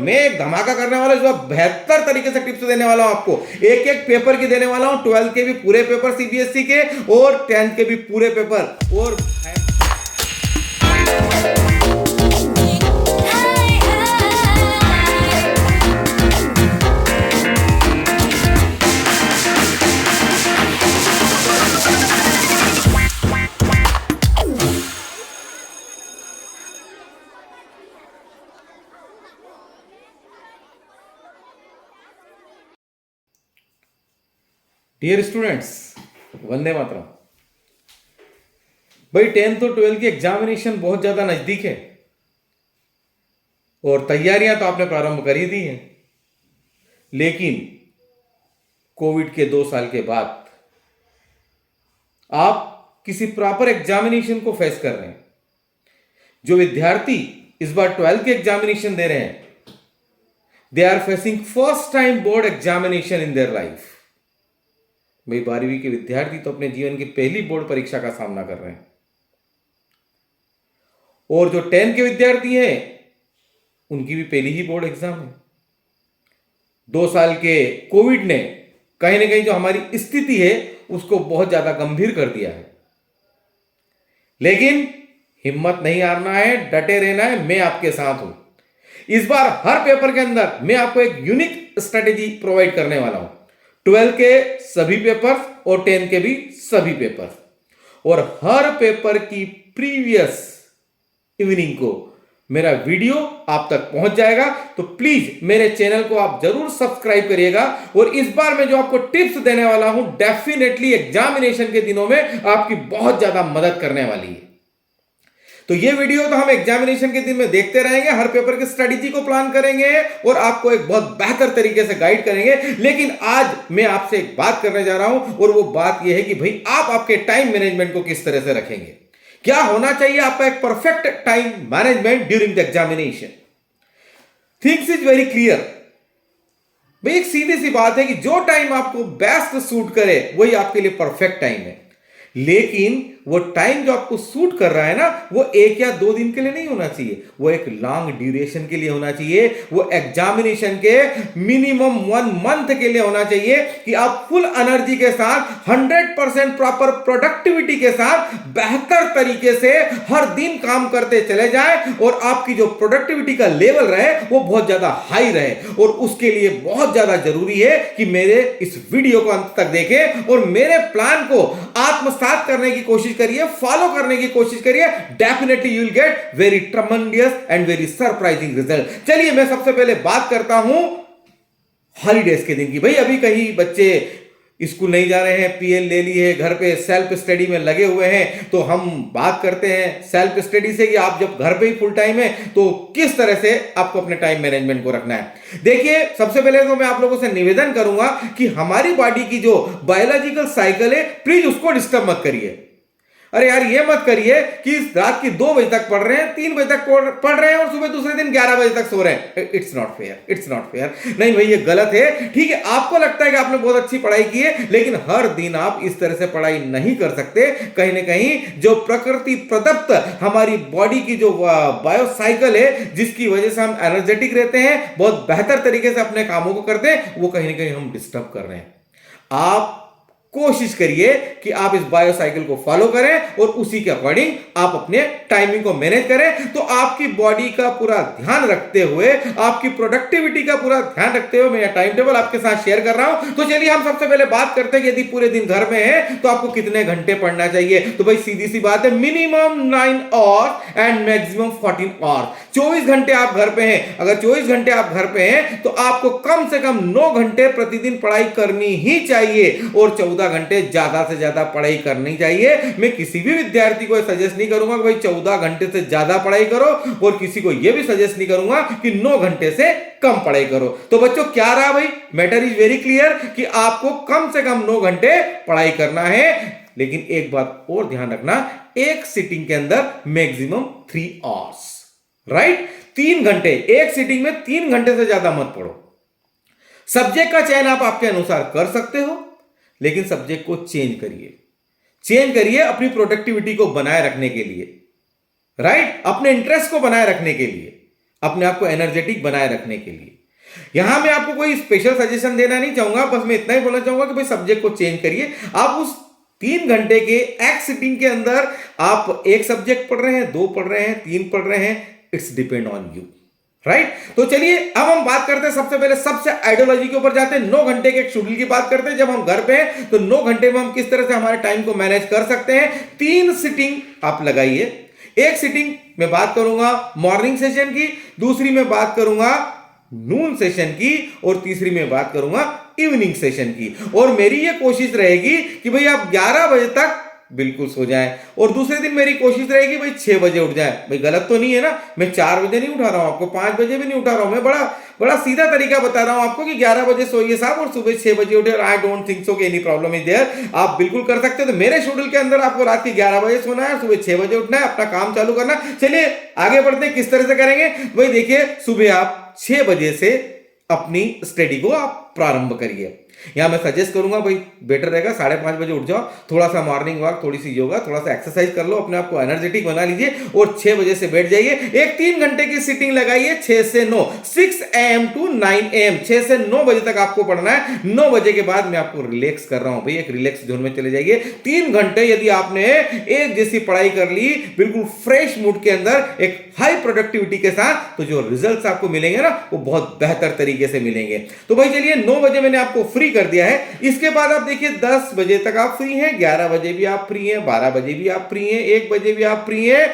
मैं एक धमाका करने वाला हूं, जो बेहतर तरीके से टिप्स देने वाला हूं आपको। एक एक पेपर की देने वाला हूं, 12 के भी पूरे पेपर सीबीएसई के और 10 के भी पूरे पेपर। और डियर स्टूडेंट्स, वंदे मातरम। भाई 10th और 12 की एग्जामिनेशन बहुत ज्यादा नजदीक है और तैयारियां तो आपने प्रारंभ कर ही दी हैं, लेकिन कोविड के 2 साल के बाद आप किसी प्रॉपर एग्जामिनेशन को फेस कर रहे हैं। जो विद्यार्थी इस बार 12 के एग्जामिनेशन दे रहे हैं, they are facing first time board examination in their life. भाई 12वीं के विद्यार्थी तो अपने जीवन की पहली बोर्ड परीक्षा का सामना कर रहे हैं, और जो 10 के विद्यार्थी हैं उनकी भी पहली ही बोर्ड एग्जाम है। 2 साल के कोविड ने कहीं ना कहीं जो हमारी स्थिति है उसको बहुत ज्यादा गंभीर कर दिया है, लेकिन हिम्मत नहीं हारना है, डटे रहना है। मैं आपके साथ हूं। इस बार हर पेपर के अंदर मैं आपको एक यूनिक स्ट्रेटेजी प्रोवाइड करने वाला हूं। 12 के सभी पेपर्स और 10 के भी सभी पेपर्स, और हर पेपर की प्रीवियस इवनिंग को मेरा वीडियो आप तक पहुंच जाएगा। तो प्लीज मेरे चैनल को आप जरूर सब्सक्राइब करिएगा। और इस बार मैं जो आपको टिप्स देने वाला हूं, डेफिनेटली एग्जामिनेशन के दिनों में आपकी बहुत ज्यादा मदद करने वाली है। तो ये वीडियो तो हम एग्जामिनेशन के दिन में देखते रहेंगे, हर पेपर की स्ट्रेटेजी को प्लान करेंगे और आपको एक बहुत बेहतर तरीके से गाइड करेंगे। लेकिन आज मैं आपसे एक बात करने जा रहा हूं, और वो बात यह है कि भाई आप आपके टाइम मैनेजमेंट को किस तरह से रखेंगे। क्या होना चाहिए आपका एक perfect time management during the examination. Things is very clear. भाई एक सीधी सी बात है कि जो टाइम आपको बेस्ट सूट करे वही आपके लिए परफेक्ट टाइम है। लेकिन वो टाइम जो आपको सूट कर रहा है ना, वो 1 या 2 दिन के लिए नहीं होना चाहिए, वो एक लॉन्ग ड्यूरेशन के लिए होना चाहिए। वो एग्जामिनेशन के मिनिमम 1 मंथ के लिए होना चाहिए कि आप फुल एनर्जी के साथ 100% प्रॉपर प्रोडक्टिविटी के साथ बेहतर तरीके से हर दिन काम करते चले जाएं, और आपकी जो प्रोडक्टिविटी का लेवल रहे वो बहुत ज्यादा हाई रहे। और उसके लिए बहुत ज्यादा जरूरी है कि मेरे इस वीडियो को अंत तक देखें और मेरे प्लान को आत्मसात करने की कोशिश करिए, फॉलो करने की कोशिश करिए। Definitely you will get very tremendous and very surprising result. चलिए मैं सबसे पहले बात करता हूं हॉलीडेज के दिन की। भाई अभी कहीं बच्चे स्कूल नहीं जा रहे हैं, पीएल ले लिए है, घर पे सेल्फ स्टडी में लगे हुए हैं, तो हम बात करते हैं सेल्फ स्टडी से कि आप जब घर पे ही फुल टाइम है तो किस तरह से आपको अपने टाइम मैनेजमेंट को रखना है। देखिए सबसे पहले तो मैं आप लोगों से निवेदन करूंगा कि हमारी बॉडी की जो बायोलॉजिकल साइकिल है, प्लीज उसको डिस्टर्ब मत करिए। अरे यार ये मत करिए कि रात की 2 बजे तक पढ़ रहे हैं, 3 बजे तक पढ़ रहे हैं और सुबह दूसरे दिन 11 बजे तक सो रहे हैं। It's not fair, it's not fair. नहीं भाई ये गलत है। ठीक है, आपको लगता है कि आपने बहुत अच्छी पढ़ाई की है, लेकिन हर दिन आप इस तरह से पढ़ाई नहीं कर सकते। कहीं ना कहीं जो प्रकृति प्रदत्त हमारी बॉडी की जो बायोसाइकिल है, जिसकी वजह से हम एनर्जेटिक रहते हैं, बहुत बेहतर तरीके से अपने कामों को करते हैं, वो कहीं ना कहीं हम डिस्टर्ब कर रहे हैं। आप कोशिश करिए कि आप इस बायोसाइकिल को फॉलो करें और उसी के अकॉर्डिंग आप अपने टाइमिंग को मैनेज करें। तो आपकी बॉडी का पूरा ध्यान रखते हुए, आपकी प्रोडक्टिविटी का पूरा ध्यान रखते हुए मैं टाइम टेबल आपके साथ शेयर कर रहा हूं। तो चलिए हम सबसे पहले बात करते हैं कि यदि पूरे दिन घर में है तो आपको कितने घंटे पढ़ना चाहिए। तो भाई सीधी सी बात है, minimum 9 hours and maximum 14 hours. 24 घंटे आप घर पे हैं। अगर 24 घंटे आप घर पे हैं तो आपको कम से कम 9 घंटे प्रतिदिन पढ़ाई करनी ही चाहिए, और 14 घंटे ज्यादा से ज्यादा पढ़ाई करनी चाहिए। मैं किसी भी विद्यार्थी को सजेस्ट नहीं करूंगा कि भाई 14 घंटे से ज्यादा पढ़ाई करो, और किसी को यह भी सजेस्ट नहीं करूंगा कि 9 घंटे से कम पढ़ाई करो। तो बच्चों क्या रहा भाई, मैटर इज वेरी क्लियर कि आपको कम से कम 9 घंटे पढ़ाई करना है। लेकिन एक बात और ध्यान रखना, एक सिटिंग के अंदर मैक्सिमम 3 आवर्स, राइट। 3 घंटे, एक सिटिंग में 3 घंटे से ज्यादा मत पढ़ो। सब्जेक्ट का चयन आप आपके अनुसार कर सकते हो, लेकिन सब्जेक्ट को चेंज करिए अपनी प्रोडक्टिविटी को बनाए रखने के लिए, राइट, अपने इंटरेस्ट को बनाए रखने के लिए। अपने आप को एनर्जेटिक बनाए रखने के लिए। यहां मैं आपको कोई स्पेशल सजेशन देना नहीं चाहूंगा, बस मैं इतना ही बोलना चाहूंगा कि भाई सब्जेक्ट को चेंज करिए। आप उस 3 घंटे के एक सिटिंग के अंदर आप एक सब्जेक्ट पढ़ रहे हैं, 2 पढ़ रहे हैं, 3 पढ़ रहे हैं, it's depend on you, right. तो चलिए अब हम बात करते हैं, सबसे पहले सबसे आइडियोलॉजी के ऊपर जाते हैं। 9 घंटे के एक शेड्यूल की बात करते हैं। जब हम घर पे हैं तो 9 घंटे में हम किस तरह से हमारे टाइम को मैनेज कर सकते हैं। 3 सिटिंग आप लगाइए। एक सिटिंग में बात करूंगा मॉर्निंग सेशन की, दूसरी में बात करूंगा नून सेशन की, और तीसरी में बात करूंगा इवनिंग सेशन की। और मेरी ये कोशिश रहेगी कि भाई आप 11 बजे तक बिल्कुल सो जाएं, और दूसरे दिन मेरी कोशिश रहेगी भाई 6 बजे उठ जाएं। भाई गलत तो नहीं है ना, मैं 4 बजे नहीं उठा रहा हूं आपको, 5 बजे भी नहीं उठा रहा हूं, मैं बड़ा सीधा तरीका बता रहा हूं आपको कि 11 बजे सोइए साहब और सुबह 6 बजे उठे। आई डोंट थिंक सो कि एनी प्रॉब्लम इज देयर, आप बिल्कुल कर सकते हो। तो मेरे शेड्यूल के अंदर आपको रात के 11 बजे सोना है, सुबह 6 बजे उठना है, अपना काम चालू करना। चलिए आगे बढ़ते हैं, किस तरह से करेंगे। भाई देखिए, सुबह आप 6 बजे से अपनी स्टडी को आप प्रारंभ करिए। यहां मैं सजेस्ट करूंगा भाई बेटर रहेगा 5:30 बजे उठ जाओ, थोड़ा सा मॉर्निंग वॉक, थोड़ी सी योगा, थोड़ा सा एक्सरसाइज कर लो, अपने आप को एनर्जेटिक बना लीजिए और 6 बजे से बैठ जाइए। एक 3 घंटे की सिटिंग लगाइए, 6 से 9, 6 AM to 9 AM, 6 से 9 बजे तक आपको पढ़ना है। 9 बजे के बाद मैं आपको रिलैक्स कर रहा हूं भाई, एक रिलैक्स जोन में चले जाइए। 3 घंटे यदि आपने एक जैसी पढ़ाई कर ली बिल्कुल फ्रेश मूड के अंदर, एक हाई प्रोडक्टिविटी के साथ, तो जो रिजल्ट्स आपको मिलेंगे ना वो बहुत बेहतर तरीके से मिलेंगे। तो भाई चलिए 9 बजे मैंने आपको फ्री कर दिया है। इसके बाद आप देखिए 10 बजे तक आप फ्री हैं, 11 बजे भी आप फ्री हैं, 12 बजे भी आप फ्री हैं, 1 बजे भी आप फ्री हैं,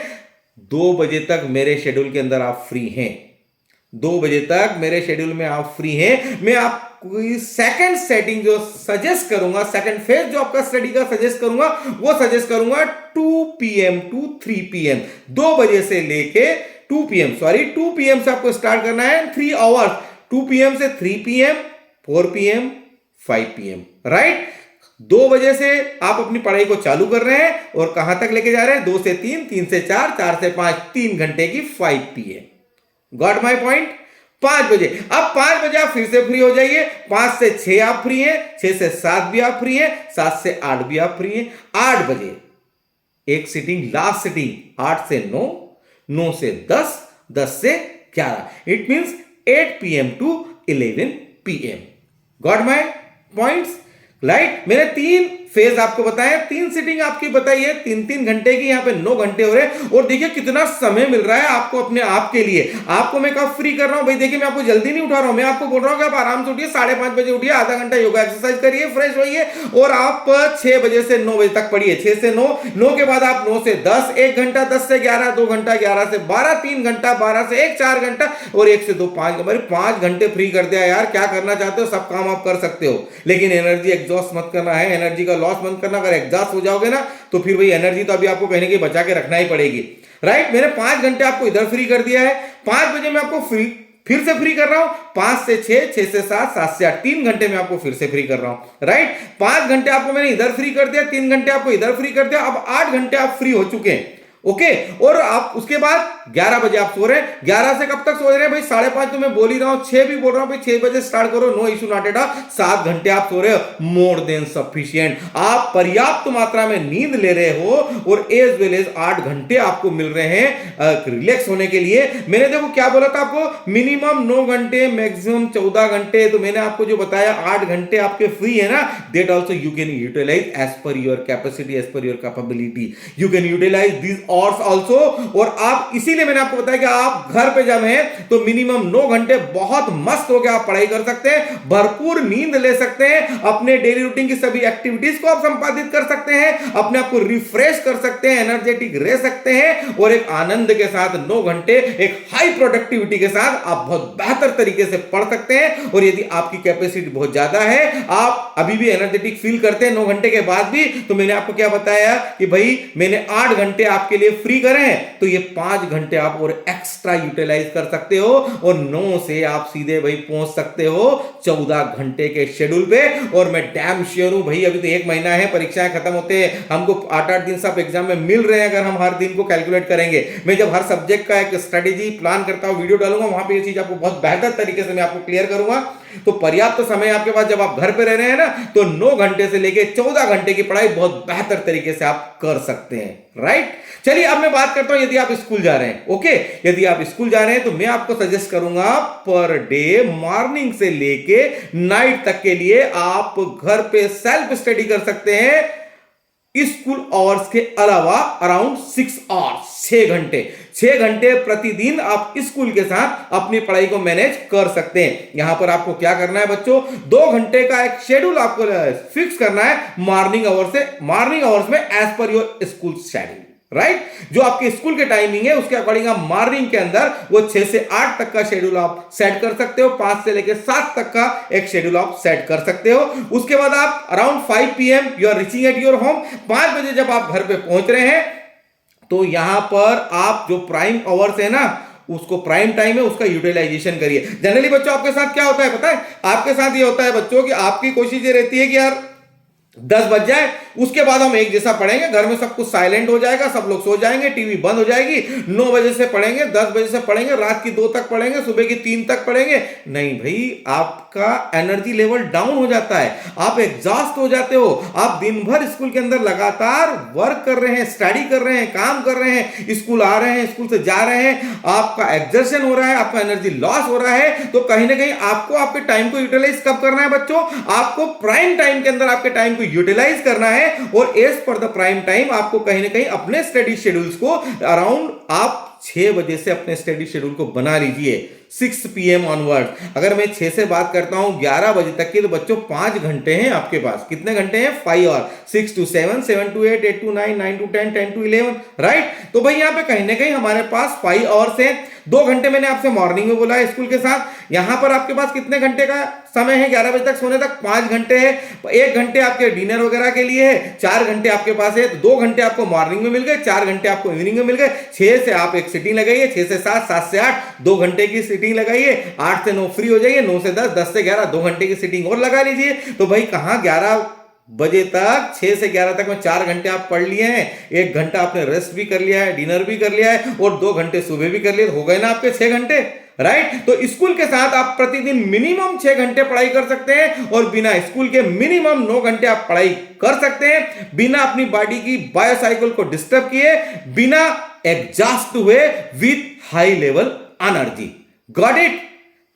2 बजे तक मेरे शेड्यूल के अंदर आप फ्री हैं। 2 बजे तक मेरे शेड्यूल में आप फ्री हैं। मैं आपको सेकंड सेटिंग जो सजेस्ट करूंगा, सेकंड फेज जो आपका स्टडी का सजेस्ट करूंगा, वो सजेस्ट करूंगा 2 PM to 3 PM, 2 बजे से लेके 2 PM, सॉरी 2 PM से आपको स्टार्ट करना है, 3 आवर्स, 2 PM से 3 PM, 4 PM, 5 PM, राइट। 2 बजे से आप अपनी पढ़ाई को चालू कर रहे हैं और कहां तक लेके जा रहे हैं, 2 से 3, 3 से 4, 4 से 5, 3 घंटे की 5 PM। Got my point. 5 बजे, अब 5 बजे आप फिर से फ्री हो जाइए। 5 से 6 आप फ्री हैं, 6 से 7 भी आप फ्री हैं, 7 से 8 भी आप फ्री हैं। 8 बजे एक सिटिंग, लास्ट सिटिंग, 8 से 9, 9 से 10, 10 से 11, it means 8 PM to 11 PM। Got my points, right. मैंने 3 फेज आपको बताया, 3 सिटिंग आपकी बताई है, 3-3 घंटे की, यहां पे 9 घंटे हो रहे हैं। और देखिए कितना समय मिल रहा है आपको अपने आप के लिए। आपको मैं कब फ्री कर रहा हूं भाई, देखिए मैं आपको जल्दी नहीं उठा रहा हूं, मैं आपको बोल रहा हूं कि आप आराम से उठिए, 5:30 बजे उठिए, आधा घंटा योगा एक्सरसाइज करिए, फ्रेश होइए और आप 6 बजे से 9 बजे तक पढ़िए। 6 से 9, 9 के बाद आप 9 से 10 1 घंटा, 10 से 11 2 घंटा, 11 से 12 3 घंटा, 12 से 1 4 घंटा और 1 से 2 5 घंटे फ्री कर दिया यार। क्या करना चाहते हो, सब काम आप कर सकते हो, लेकिन एनर्जी एग्जॉस्ट मत करना है, एनर्जी का लॉस मत करना। अगर एग्जॉस्ट हो जाओगे ना तो फिर भाई एनर्जी तो अभी आपको कहीं ना कहीं बचा के रखना ही पड़ेगी, राइट। मैंने 5 घंटे आपको इधर फ्री कर दिया है। 5 बजे मैं आपको फिर से फ्री कर रहा हूं, 5 से 6, 6 से 7, 7 से 8, 3 घंटे में आपको फिर से फ्री कर रहा हूं, राइट। 5 घंटे आपको मैंने इधर फ्री कर दिया, 3 घंटे आपको इधर फ्री कर दिया, अब 8 घंटे आप फ्री हो चुके हैं, ओके। और आप उसके बाद 11 बजे आप सो रहे हैं। 11 से कब तक सो रहे हैं भाई, 5:30 तो मैं बोल ही रहा हूं, 6 भी बोल रहा हूं भाई, 6 बजे स्टार्ट करो, no issue not at all. 7 घंटे आप सो रहे हो, मोर देन सफिशिएंट। आप पर्याप्त मात्रा में नींद ले रहे हो और एज वेल एज 8 घंटे आपको मिल रहे हैं रिलैक्स होने के लिए। मैंने देखो क्या बोला था आपको, मिनिमम 9 घंटे, मैक्सिमम 14 घंटे। तो मैंने आपको जो बताया 8 घंटे आपके फ्री है ना, that also you can utilise as per your capacity, as per your capability, you can utilise this hours also. और आप इसीलिए मैंने आपको बताया कि आप घर पे जब हैं तो मिनिमम 9 घंटे बहुत मस्त होकर आप पढ़ाई कर सकते हैं, भरपूर नींद ले सकते हैं, अपने डेली रूटीन की सभी एक्टिविटीज को आप संपादित कर सकते हैं, अपने आप को रिफ्रेश कर सकते हैं, एनर्जेटिक रह सकते हैं और एक आनंद के साथ 9 घंटे एक हाई प्रोडक्टिविटी के साथ आप बहुत बेहतर तरीके से पढ़ सकते हैं। और यदि आपकी कैपेसिटी बहुत ज्यादा है, आप अभी भी एनर्जेटिक फील करते हैं 9 घंटे के बाद भी, तो मैंने आपको क्या बताया कि भाई मैंने 8 घंटे आपके लिए फ्री करें, तो ये 5 घंटे आप और एक्स्ट्रा यूटिलाइज कर सकते हो और 9 से आप सीधे भाई पहुंच सकते हो 14 घंटे के शेड्यूल पे। और मैं डैम श्योर हूं भाई, अभी तो 1 महीना है, परीक्षाएं खत्म होते हैं, हमको 8-8 दिन सब एग्जाम में मिल रहे हैं। अगर हम हर दिन को कैलकुलेट करेंगे, मैं जब हर सब्जेक्ट का एक स्ट्रेटेजी प्लान करता हूं, वीडियो डालूंगा, वहां पे ये चीज आपको बहुत बेहतर तरीके से मैं आपको क्लियर करूंगा। तो पर्याप्त समय आपके पास, जब आप घर पे रह रहे हैं ना, तो 9 घंटे से लेके 14 घंटे की पढ़ाई बहुत बेहतर तरीके से आप कर सकते हैं। राइट, चलिए अब मैं बात करता हूं यदि आप स्कूल जा रहे हैं। ओके, यदि आप स्कूल जा रहे हैं तो मैं आपको सजेस्ट करूंगा पर डे मॉर्निंग से लेके नाइट तक के लिए आप घर पे सेल्फ स्टडी कर सकते हैं स्कूल आवर्स के अलावा अराउंड 6 आवर्स, 6 घंटे प्रतिदिन आप स्कूल के साथ अपनी पढ़ाई को मैनेज कर सकते हैं। यहां पर आपको क्या करना है बच्चों, 2 घंटे का एक शेड्यूल आपको फिक्स करना है मॉर्निंग आवर्स में as per your school schedule. Right, जो आपके स्कूल के टाइमिंग है उसके अकॉर्डिंग आप मॉर्निंग के अंदर वो 6 से 8 तक का शेड्यूल आप सेट कर सकते हो, 5 से लेकर 7 तक का एक शेड्यूल आप सेट कर सकते हो। उसके बाद आप around 5 PM you are reaching at your home, 5 बजे जब आप घर पे पहुंच रहे हैं तो यहां पर आप जो प्राइम आवर्स है ना, उसको प्राइम टाइम है उसका यूटिलाइजेशन करिए। जनरली बच्चों आपके साथ क्या होता है पता है, आपके साथ ये होता है बच्चों कि आपकी कोशिश ये रहती है कि यार 10 बज जाए, उसके बाद हम एक जैसा पढ़ेंगे, घर में सब कुछ साइलेंट हो जाएगा, सब लोग सो जाएंगे, टीवी बंद हो जाएगी, 9 बजे से पढ़ेंगे, 10 बजे से पढ़ेंगे, रात की 2 तक पढ़ेंगे, सुबह की 3 तक पढ़ेंगे। नहीं भाई, आपका एनर्जी लेवल डाउन हो जाता है, आप एग्जॉस्ट हो जाते हो। आप दिन भर स्कूल के अंदर लगातार वर्क कर रहे हैं, स्टडी कर रहे हैं, काम कर रहे हैं, स्कूल आ रहे हैं, स्कूल से जा रहे हैं, आपका एग्जर्शन हो रहा है, आपका एनर्जी लॉस हो रहा है। तो कहीं ना कहीं आपको आपके टाइम को यूटिलाइज कब करना है बच्चों, आपको प्राइम टाइम के अंदर आपके टाइम को यूटिलाइज करना है। और as per the prime time आपको कहीं ना कहीं अपने स्टडी शेड्यूल्स को अराउंड आप 6 बजे से अपने स्टडी शेड्यूल को बना लीजिए, 6 PM ऑनवर्ड। अगर मैं 6 से बात करता हूं 11 बजे तक की, तो बच्चों 5 घंटे हैं आपके पास। कितने घंटे हैं? 5 और 6 to 7, 7 to 8, 8 to 9, 9 to 10, 10 to 11। Right, तो भाई यहां पे कहीं ना कहीं हमारे पास 5 आवर्स हैं। 2 घंटे मैंने आपसे मॉर्निंग में बोला है स्कूल के साथ। यहां पर आपके पास कितने घंटे का समय है? 11 बजे तक सोने तक 5 घंटे है। 1 घंटे आपके डिनर वगैरह के लिए है, 4 घंटे आपके पास है। तो 2 घंटे आपको मॉर्निंग में मिल गए, 4 घंटे आपको इवनिंग में मिल गए। 6 से आप एक सिटिंग लगाइए, 6 से 7, 7 से 8 2 घंटे की सिटिंग लगाइए, 8 से 9 फ्री हो जाइए, 9 से 10, 10 से 11 2 घंटे की सिटिंग और लगा लीजिए। तो भाई कहां 11 बजे तक, 6 से 11 तक में 4 घंटे आप पढ़ लिए हैं, 1 घंटा आपने रेस्ट भी कर लिया है, डिनर भी कर लिया है, और 2 घंटे सुबह भी कर लिए, हो गए ना आपके 6 घंटे। राइट, तो स्कूल के साथ आप प्रतिदिन मिनिमम 6 घंटे पढ़ाई कर सकते हैं, और बिना स्कूल के मिनिमम 9 घंटे आप पढ़ाई कर सकते हैं, बिना अपनी बॉडी की बायोसाइकिल को डिस्टर्ब किए, बिना एग्जॉस्ट हुए, with high level energy. Got it?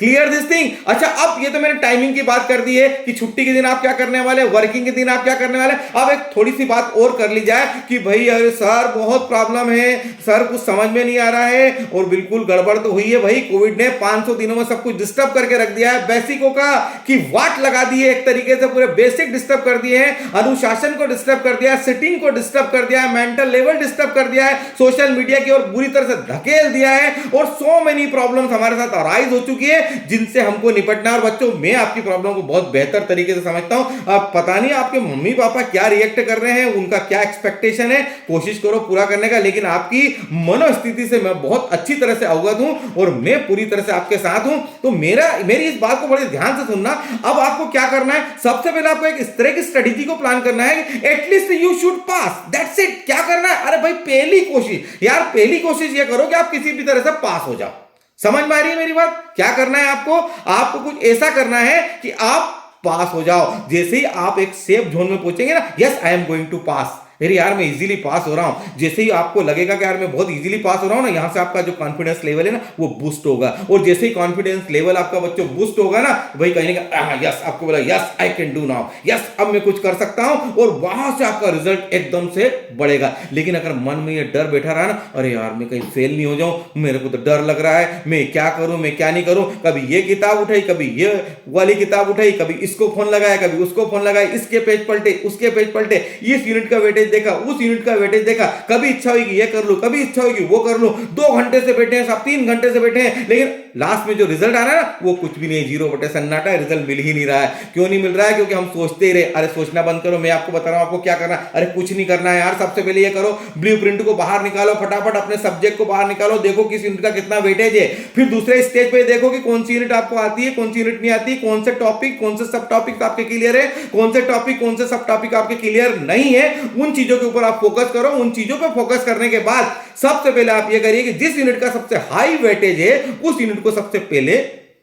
Clear this thing? अच्छा, अब ये तो मैंने टाइमिंग की बात कर दी है कि छुट्टी के दिन आप क्या करने वाले, वर्किंग के दिन आप क्या करने वाले। अब एक थोड़ी सी बात और कर ली जाए कि भाई अरे सर बहुत प्रॉब्लम है, सर कुछ समझ में नहीं आ रहा है, और बिल्कुल गड़बड़ तो हुई है भाई। कोविड ने 500 दिनों में सब कुछ डिस्टर्ब करके रख दिया है, बेसिकों का कि वाट लगा दी है, एक तरीके से पूरे बेसिक डिस्टर्ब कर दिए हैं, अनुशासन को डिस्टर्ब कर दिया है, सिटिंग को डिस्टर्ब कर दिया है, मेंटल लेवल डिस्टर्ब कर दिया है, सोशल मीडिया की ओर बुरी तरह से धकेल दिया है, और सो मेनी प्रॉब्लम्स हमारे साथ अराइज हो चुकी है जिनसे हमको निपटना। और बच्चों, मैं आपकी प्रॉब्लम को बहुत बेहतर तरीके से समझता हूं। अब पता नहीं आपके मम्मी पापा क्या रिएक्ट कर रहे हैं, उनका क्या एक्सपेक्टेशन है, कोशिश करो पूरा करने का, लेकिन आपकी मनोस्थिति से मैं बहुत अच्छी तरह से अवगत हूं, और मैं पूरी तरह से आपके साथ हूं। तो मेरी इस बात को बड़े ध्यान से सुनना। अब आपको क्या करना है, सबसे पहले आपको एक इस तरह की स्ट्रेटेजी को प्लान करना है, at least you should pass, that's it. क्या करना है? अरे भाई पहली कोशिश, यार पहली कोशिश ये करो कि आप किसी भी तरह से पास हो जाओ। समझ में आ रही है मेरी बात? क्या करना है आपको कुछ ऐसा करना है कि आप पास हो जाओ। जैसे ही आप एक सेफ जोन में पहुंचेंगे ना, yes I am going to pass, अरे यार मैं इजीली पास हो रहा हूं, जैसे ही आपको लगेगा कि यार मैं बहुत इजीली पास हो रहा हूं ना, यहां से आपका जो कॉन्फिडेंस लेवल है ना वो बूस्ट होगा। और जैसे ही कॉन्फिडेंस लेवल आपका बच्चों बूस्ट होगा ना, भाई कहेंगे यस, आपको बोला yes I can do now, yes अब मैं कुछ कर सकता हूं, और वहां से आपका रिजल्ट एकदम से बढ़ेगा। लेकिन अगर मन में ये डर बैठा रहा ना, अरे यार मैं कहीं फेल नहीं हो जाऊं, मेरे को तो डर लग रहा है, मैं क्या करूं मैं क्या नहीं करूं, कभी ये किताब उठाई, कभी ये वाली किताब उठाई, कभी इसको फोन लगाया, कभी उसको फोन लगाया, इसके पेज पलटे उसके पेज पलटे, इस यूनिट का वेटेज देखा, उस यूनिट वेटेज देखा, कभी इच्छा हुई कि ये कर लूं, कभी इच्छा हुई कि वो कर लूं। 2 घंटे से बैठे हैं साहब, 3 घंटे से बैठे हैं, लेकिन लास्ट में जो रिजल्ट आ रहा है ना वो कुछ भी नहीं, 0 बटे सन्नाटा, रिजल्ट मिल ही नहीं रहा है। क्यों नहीं मिल रहा है? क्योंकि हम सोचते ही रहे। अरे सोचना बंद करो, मैं आपको बता रहा हूं आपको क्या करना है। अरे कुछ नहीं करना है यार, सबसे पहले ये करो, ब्लूप्रिंट को बाहर निकालो, फटाफट अपने सब्जेक्ट को बाहर निकालो, देखो किस यूनिट का कितना वेटेज है। फिर दूसरे स्टेज पे देखो कि कौन सी यूनिट आपको आती है, कौन सी यूनिट नहीं आती, कौन से टॉपिक कौन से सब टॉपिक आपके क्लियर है, कौन से टॉपिक कौन से सब टॉपिक आपके क्लियर नहीं है। उन चीजों के ऊपर आप फोकस करो। उन चीजों पे फोकस करने के बाद सबसे पहले आप ये करिए कि जिस यूनिट का सबसे हाई वेटेज है उस यूनिट को सबसे पहले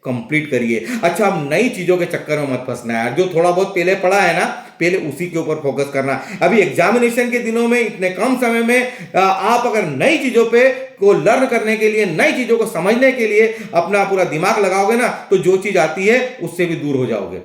कंप्लीट करिए। अच्छा, अब नई चीजों के चक्कर में मत फंसना यार, जो थोड़ा बहुत पहले पढ़ा है ना, पहले उसी के ऊपर फोकस करना। अभी एग्जामिनेशन के दिनों में इतने कम समय में आप अगर नई चीजों पे को लर्न करने के लिए, नई चीजों को समझने के लिए अपना पूरा दिमाग लगाओगे ना, तो जो चीज आती है उससे भी दूर हो जाओगे।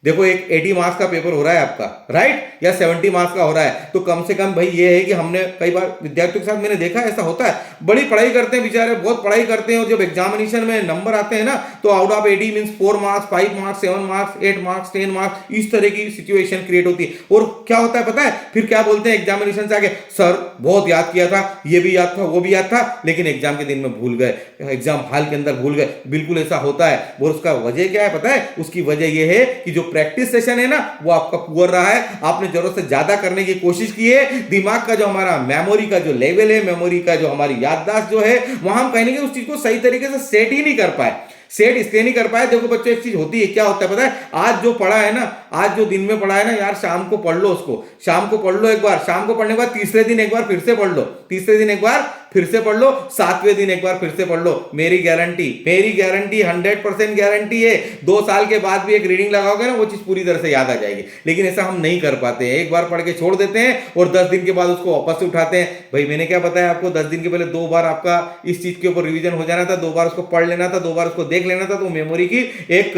देखो, एक 80 मार्क्स का पेपर हो रहा है आपका, राइट, या 70 मार्क्स का हो रहा है, तो कम से कम भाई ये है कि हमने कई बार विद्यार्थियों के साथ मैंने देखा ऐसा होता है, बड़ी पढ़ाई करते हैं बेचारे, बहुत पढ़ाई करते हैं, और जब एग्जामिनेशन में नंबर आते हैं ना, तो out of 80 means 4 marks, 5 marks, 7 marks, 8 marks, 10 marks, इस तरह की सिचुएशन क्रिएट होती है। और क्या होता है पता है, फिर क्या बोलते हैं एग्जामिनेशन से आगे, सर बहुत याद किया था, ये भी याद था, वो भी याद था, लेकिन एग्जाम के दिन में भूल गए, एग्जाम हॉल के अंदर भूल गए। बिल्कुल ऐसा होता है। और उसका वजह क्या है पता है, उसकी वजह यह है कि जो प्रैक्टिस सेशन है ना, वो आपका पुअर रहा है, आपने जरूरत से ज्यादा करने की कोशिश की है। दिमाग का जो हमारा मेमोरी का जो लेवल है, मेमोरी का जो हमारी याददाश्त जो है, वहां हम कहीं ना कहीं उस चीज को सही तरीके से सेट ही नहीं कर पाए। सेट इसलिए नहीं कर पाए, देखो बच्चों एक चीज होती है, क्या होता है पता है, आज जो पढ़ा है ना, आज जो दिन में पढ़ा है ना यार, शाम को पढ़ लो उसको, शाम को पढ़ लो एक बार, शाम को पढ़ने के बाद तीसरे दिन एक बार फिर से पढ़ लो, तीसरे दिन एक बार फिर से पढ़ लो, 7वें दिन एक बार फिर से पढ़ लो। मेरी गारंटी 100% गारंटी है, 2 साल के बाद भी एक रीडिंग लगाओगे ना, वो चीज पूरी तरह से याद आ जाएगी। लेकिन ऐसा हम नहीं कर पाते हैं, एक बार पढ़ के छोड़ देते हैं और 10 दिन के बाद उसको वापस से उठाते हैं। भाई मैंने क्या बताया आपको, 10 दिन के पहले 2 बार आपका इस चीज के ऊपर रिवीजन हो जाना था, 2 बार उसको पढ़ लेना था, 2 बार उसको देख लेना था, तो मेमोरी की एक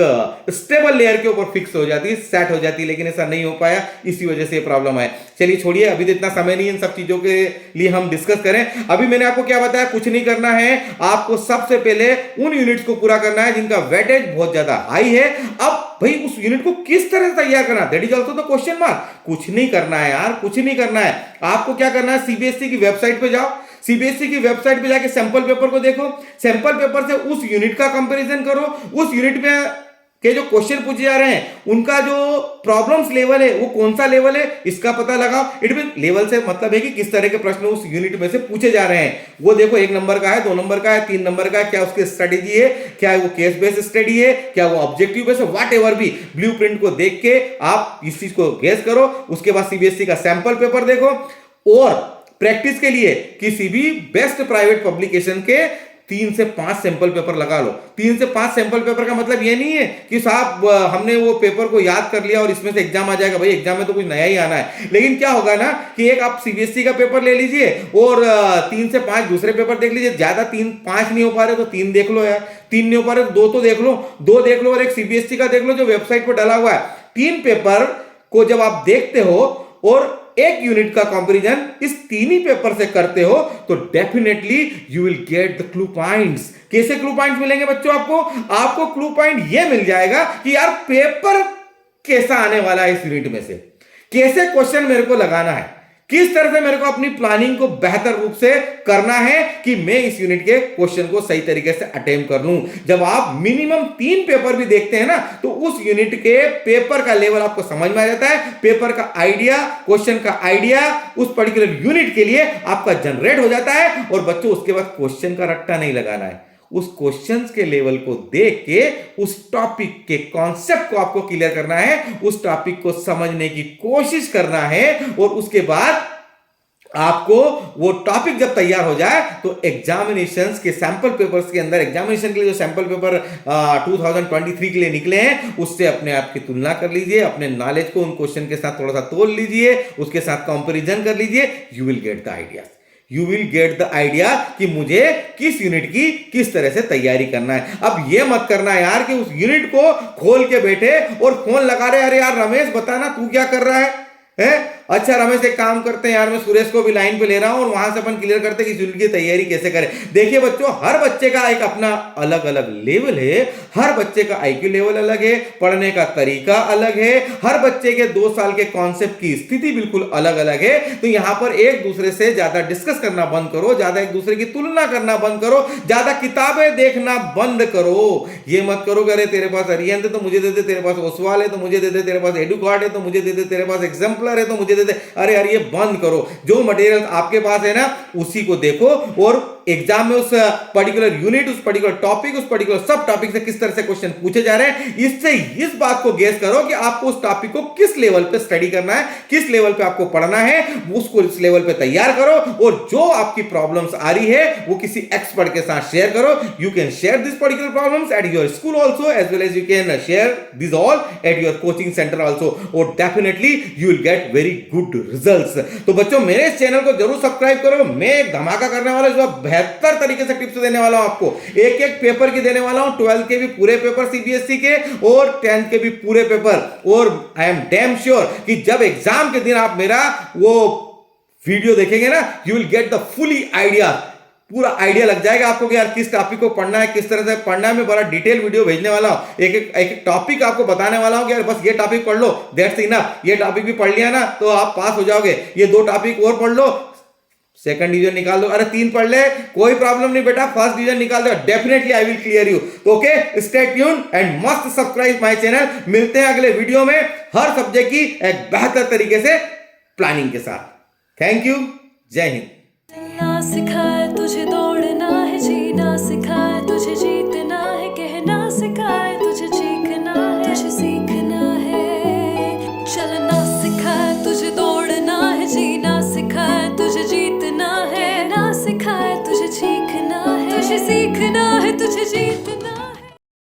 स्टेबल लेयर के ऊपर फिक्स हो जाती है, सेट हो जाती है। लेकिन ऐसा नहीं हो पाया, इसी वजह से प्रॉब्लम है। चलिए छोड़िए, अभी तो इतना समय नहीं है इन सब चीजों के लिए हम डिस्कस करें। अभी मैंने आपको क्या बताया, कुछ नहीं करना है, आपको सबसे पहले उन यूनिट्स को पूरा करना है जिनका वेटेज बहुत ज्यादा हाई है। अब भाई उस यूनिट को किस तरह से तैयार करना, that is also the question mark. कुछ नहीं करना है यार, कुछ नहीं करना है। आपको क्या करना है, सीबीएसई की वेबसाइट पे जाओ, सीबीएसई की वेबसाइट पे जाके सैंपल पेपर को देखो, सैंपल पेपर से उस यूनिट का कंपैरिजन करो, उस यूनिट में के जो क्वेश्चन पूछे जा रहे हैं उनका जो प्रॉब्लम्स लेवल है वो कौन सा लेवल है, इसका पता लगाओ। इट मीन लेवल से मतलब है कि किस तरह के प्रश्न उस यूनिट में से पूछे जा रहे हैं, वो देखो 1 नंबर का है, 2 नंबर का है, 3 नंबर का है, क्या उसकी स्ट्रेटेजी है, क्या वो केस बेस्ड स्टडी है, क्या वो ऑब्जेक्टिव बेस्ड, व्हाट एवर भी, ब्लूप्रिंट को देख के आप इस चीज को गेस करो। उसके बाद सीबीएसई का सैंपल पेपर देखो, और प्रैक्टिस के लिए किसी भी बेस्ट प्राइवेट पब्लिकेशन के 3 से 5 सैंपल पेपर लगा लो। 3 से 5 सैंपल पेपर का मतलब ये नहीं है कि साहब हमने वो पेपर को याद कर लिया और इसमें से एग्जाम आ जाएगा। भाई एग्जाम में तो कुछ नया ही आना है। लेकिन क्या होगा ना कि एक आप सीबीएसई का पेपर ले लीजिए और 3 से 5 दूसरे पेपर देख लीजिए। ज्यादा 3-5 नहीं हो पा रहे तो 3 देख लो यार, 3 नहीं हो पा रहे तो 2 तो देख लो, 2 देख लो और एक सीबीएसई का देख लो जो वेबसाइट पर डाला हुआ है। 3 पेपर को जब आप देखते हो और एक यूनिट का कंपैरिजन इस 3 ही पेपर से करते हो तो definitely you will get the clue points. कैसे क्लू पॉइंट्स मिलेंगे बच्चों आपको क्लू पॉइंट ये मिल जाएगा कि यार पेपर कैसा आने वाला है, इस यूनिट में से कैसे क्वेश्चन मेरे को लगाना है, किस तरह से मेरे को अपनी प्लानिंग को बेहतर रूप से करना है कि मैं इस यूनिट के क्वेश्चन को सही तरीके से अटेम्प्ट कर लूं। जब आप मिनिमम 3 पेपर भी देखते हैं ना तो उस यूनिट के पेपर का लेवल आपको समझ में आ जाता है, पेपर का आइडिया, क्वेश्चन का आइडिया उस पर्टिकुलर यूनिट के लिए आपका जनरेट हो जाता है। और बच्चों उसके बाद क्वेश्चन का रट्टा नहीं लगाना है, उस क्वेश्चंस के लेवल को देख के उस टॉपिक के कॉन्सेप्ट को आपको क्लियर करना है, उस टॉपिक को समझने की कोशिश करना है। और उसके बाद आपको वो टॉपिक जब तैयार हो जाए तो एग्जामिनेशंस के सैंपल पेपर्स के अंदर, एग्जामिनेशन के लिए जो सैंपल पेपर 2023 के लिए निकले हैं उससे अपने आप की तुलना कर लीजिए, अपने नॉलेज को उन क्वेश्चन के साथ थोड़ा सा तोल लीजिए, उसके साथ कंपैरिजन कर लीजिए। You will get the idea, you will get the idea कि मुझे किस यूनिट की किस तरह से तैयारी करना है। अब ये मत करना यार कि उस यूनिट को खोल के बैठे और फोन लगा रहे, अरे यार रमेश बताना तू क्या कर रहा है? अच्छा रमेश एक काम करते हैं यार, मैं सुरेश को भी लाइन पे ले रहा हूं और वहां से अपन क्लियर करते हैं कि यूनिट की तैयारी कैसे करें। देखिए बच्चों, हर बच्चे का एक अपना अलग अलग लेवल है, हर बच्चे का आईक्यू लेवल अलग है, पढ़ने का तरीका अलग है, हर बच्चे के 2 साल के कॉन्सेप्ट की स्थिति बिल्कुल अलग अलग है। तो यहां पर एक दूसरे से ज्यादा डिस्कस करना बंद करो, ज्यादा एक दूसरे की तुलना करना बंद करो, ज्यादा किताबें देखना बंद करो। ये मत करो कि अरे तेरे पास अरिहंत है तो मुझे दे दे, तेरे पास ओसवाल है तो मुझे दे दे, तेरे पास एडुकार्ड है तो मुझे दे दे, तेरे पास एग्जाम्पलर है तो मुझे देते, अरे यार ये बंद करो, जो मटेरियल आपके पास है ना उसी को देखो, और एग्जाम में उस पर्टिकुलर यूनिट, उस पर्टिकुलर टॉपिक, उस पर्टिकुलर सब टॉपिक से किस तरह से क्वेश्चन पूछे जा रहे हैं, इससे इस बात को गेस करो कि आपको उस टॉपिक को किस लेवल पे स्टडी करना है, किस लेवल पे आपको पढ़ना है, उसको इस लेवल पे तैयार करो, और जो आपकी प्रॉब्लम्स आ रही है वो किसी एक्सपर्ट के साथ शेयर करो. You can share this particular problems at your school also, as well as you can share this all at your coaching centre also, और definitely you will get very good results. तो बच्चों मेरे इस channel को जरूर subscribe करो. मैं एक धमाका करने वाला हूं, बेहतर तरीके से टिप्स देने वाला हूं आपको. एक एक पेपर की देने वाला हूं, 12th के भी पूरे पेपर सीबीएसई के और 10th के भी पूरे पेपर. और आई एम डैम श्योर कि जब एग्जाम के दिन आप मेरा वो वीडियो देखेंगे ना, you will get the fully idea, पूरा आइडिया लग जाएगा आपको कि यार किस टॉपिक को पढ़ना है, किस तरह से पढ़ना है. मैं बड़ा डिटेल वीडियो भेजने वाला हूं, एक एक टॉपिक आपको बताने वाला हूं कि यार बस ये टॉपिक पढ़ लो, दैट्स इनफ. ये टॉपिक भी पढ़ लिया ना तो आप पास हो जाओगे. ये 2 टॉपिक और पढ़ लो, सेकंड डिवीजन निकाल दो. अरे 3 पढ़ ले, कोई प्रॉब्लम नहीं बेटा, फर्स्ट डिवीजन निकाल दो, definitely I will clear you. Okay, stay tune and must subscribe my channel. मिलते हैं अगले वीडियो में हर सब्जेक्ट की एक बेहतर तरीके से प्लानिंग के साथ. थैंक यू, जय हिंद. चलना सिखाए तुझे, दौड़ना है, जीना सिखाए तुझे, जीतना है, कहना सिखाए.